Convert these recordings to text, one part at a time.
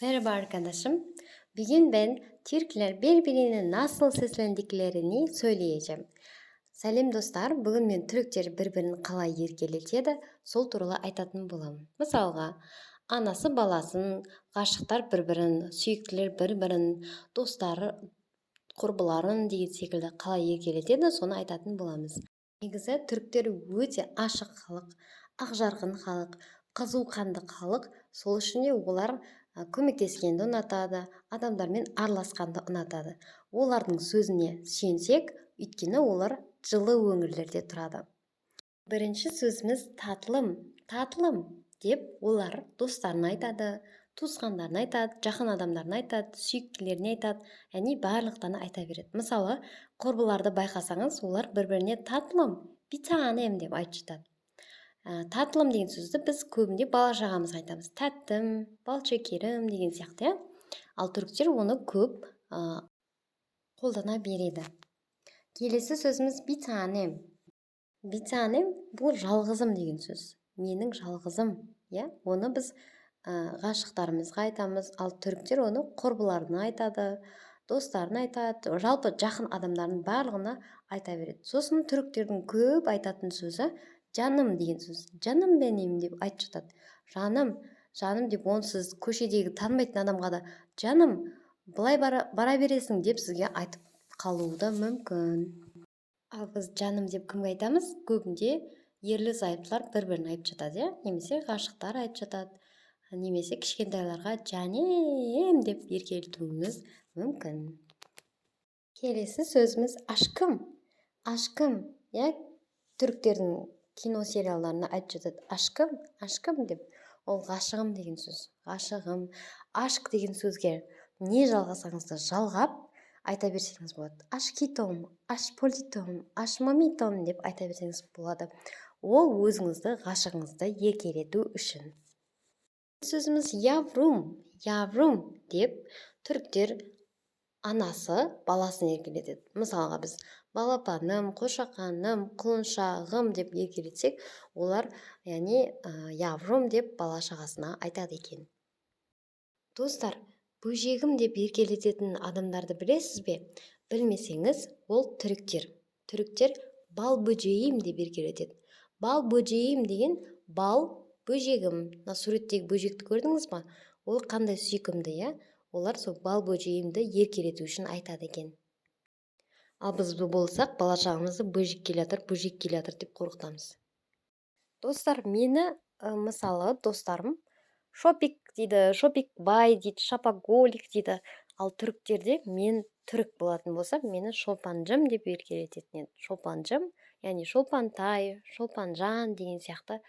Merhaba arkadaşım. Bugün ben Türkler birbirine nasıl seslendiklerini söyleyeceğim. Сәлем достар, бүгін мен түріктер бір-бірін қалай еркелетеді, сол туралы айтатын боламын. Мысалға, анасы баласын, ғашықтар бір-бірін, сүйіктілер бір-бірін, достары құрбыларын деген секілді қалай еркелетеді, соны айтатын боламыз. Негізі түріктер өте ашық халық, ақжарқын халық, қызу қанды халық. Сол үшін де олар көмектескенді ұнатады, адамдармен араласқанды ұнатады. Олардың сөзіне сүйенсек, өйткені олар жылы өңірлерде тұрады. Бірінші сөзіміз татылым. Татылым деп олар достарына айтады, туысқандарына айтады, жақын адамдарына айтады, сүйіктілеріне айтады, яғни барлықтарына айта береді. Мысалы, құрбыларды байқасаңыз, олар бір-біріне татылым, bir tanem деп айтып жатады. Татылым деген сөзді біз көбінде бала шағамызға айтамыз. Тәттім, балшекерім деген сияқты. Ал түріктер оны көп қолдана береді. Келесі сөзіміз bir tanem. Bir tanem бұл жалғызым деген сөз. Менің жалғызым. Оны біз ғашықтарымызға айтамыз. Ал түріктер оны құрбыларына айтады, достарына айтады, жалпы жақын адамдардың барлығына айта береді. Сосын түріктердің көп айтатын сөзі жаным деген сөз. Жаным benim деп айтып жатады. Жаным деп оны сіз көшедегі танымайтын адамға да жаным былай бара бересің деп сізге айтып қалуы да мүмкін. Ал біз жаным деп кімге айтамыз? Көбінде ерлі зайыптылар бір-бірін айтып жатады, немесе ғашықтар айтып жатады, немесе кішкентайларға жанем деп еркелетуіңіз мүмкін. Келесі сөзіміз ашкым. Ашкым, түріктердің кино сериалдарында айтып жатады. Ашкым деп. Ол ғашығым деген сөз. Ғашығым, ашк деген сөзге не жалғасаңыз да жалғап айта берсеңіз болады. Ашкитом, ашполитом, ашмамитом деп айта берсеңіз болады. Ол өзіңізді, ғашығыңызды еркелету үшін. Сөзіміз яврум деп түріктер анасы баласын еркелетеді. Мысалға біз балапаным, қошақаным, құлыншағым деп еркелетсек, олар яврум деп бала шағасына айтады екен. Достар, бөжегім деп еркелететін адамдарды білесіз бе? Білмесеңіз, ол түріктер. Түріктер бал бөжейім деп еркелетеді. Бал бөжейім деген бал бөжегім. Суреттегі бөжекті көрдіңіз ба? Ол қандай сүйкімді, Олар сол бал бөжейімді еркелету үшін айтады екен. Ал біз болсақ, бала шағамызды бөжек келе жатыр деп қорқытамыз. Достар, мені мысалы достарым шопик дейді, шопик бай дейді, шапоголик дейді. Ал түріктерде мен түрік болатын болса, мені шолпанжым деп еркелететін еді. Шолпанжым, яғни шолпантай, шолпанжан деген сияқты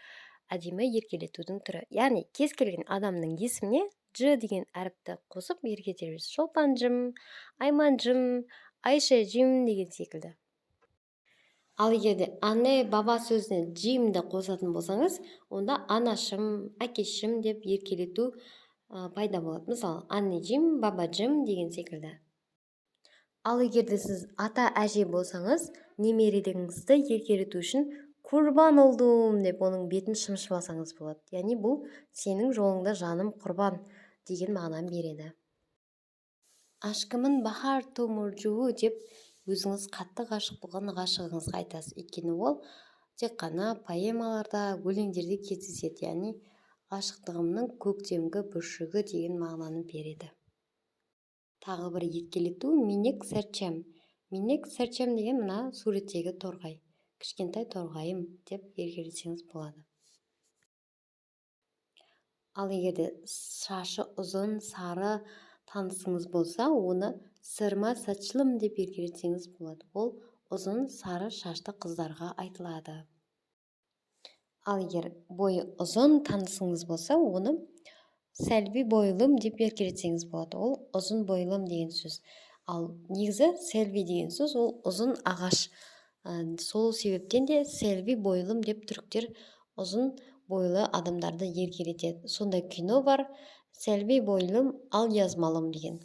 әдемі еркелетудің түрі. Яғни кез келген адамның есіміне Ж деген әріпті қосып еркелетеміз. Шолпанжым, Айманжым, Айшажым деген секілді. Ал егерде анне баба сөзіне жимді қосатын болсаңыз, онда анашым, әкешім деп еркелету пайда болады. Мысалы, аннежим, бабажым деген секілді. Ал егерде сіз ата әже болсаңыз, немерелеріңізді еркелету үшін құрбан олдым деп оның бетін шымшымасаңыз болады. Яғни бұл сенің жолыңда жаным құрбан деген мағынаны береді. Ашкымын бахар томуржуы деп өзіңіз қатты ғашық болған ғашығыңызға айтасыз. Өйткені ол тек қана поэмаларда, өлеңдерде кездеседі. Яғни ғашықтығымның көктемгі бүршігі деген мағынаны береді. Тағы бір еркелету минек сәрчем. Минек сәрчем деген мына суреттегі торғай. Кішкентай торғайым деп еркелетсеңіз болады. Ал егерде шашы ұзын, сары танысыңыз болса, оны сырма сачлым деп еркелетсеңіз болады. Ол ұзын, сары шашты қыздарға айтылады. Ал егер бойы ұзын танысыңыз болса, оны сәлби бойлым деп еркелетсеңіз болады. Ол ұзын бойлым деген сөз. Ал негізі сәлби деген сөз, ол ұзын ағаш. Сол себептен де сәлби бойлым деп түріктер ұзын бойлы адамдарды еркелетеді. Сондай кино бар, сәлби бойлым ал язмалым деген.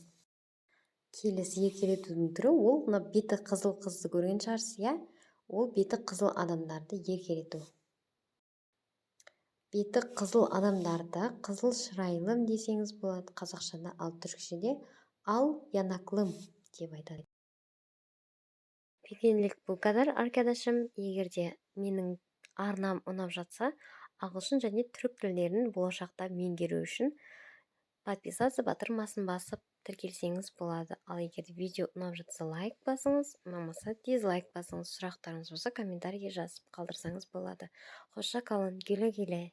Келесі еркелетудің түрі, ол беті қызыл қызды көрген шығарсыз, Ол беті қызыл адамдарды еркелету. беті қызыл адамдарды қызыл шырайлым десеңіз болады қазақшада, ал түркішеде ал янаклым деп айтады. Bilginlik bu kadar arkadaşım. Егер де менің арнам ұнап жатса, ағылшын және түрік тілдерін болашақта меңгеру үшін подписаться батырмасын басып тіркелсеңіз болады. Ал егер де видео ұнап жатса, лайк басыңыз, ұнамаса дизлайк басыңыз. Сұрақтарыңыз болса комментарийге жазып қалдырсаңыз болады. Қоша қалың, келе-келе.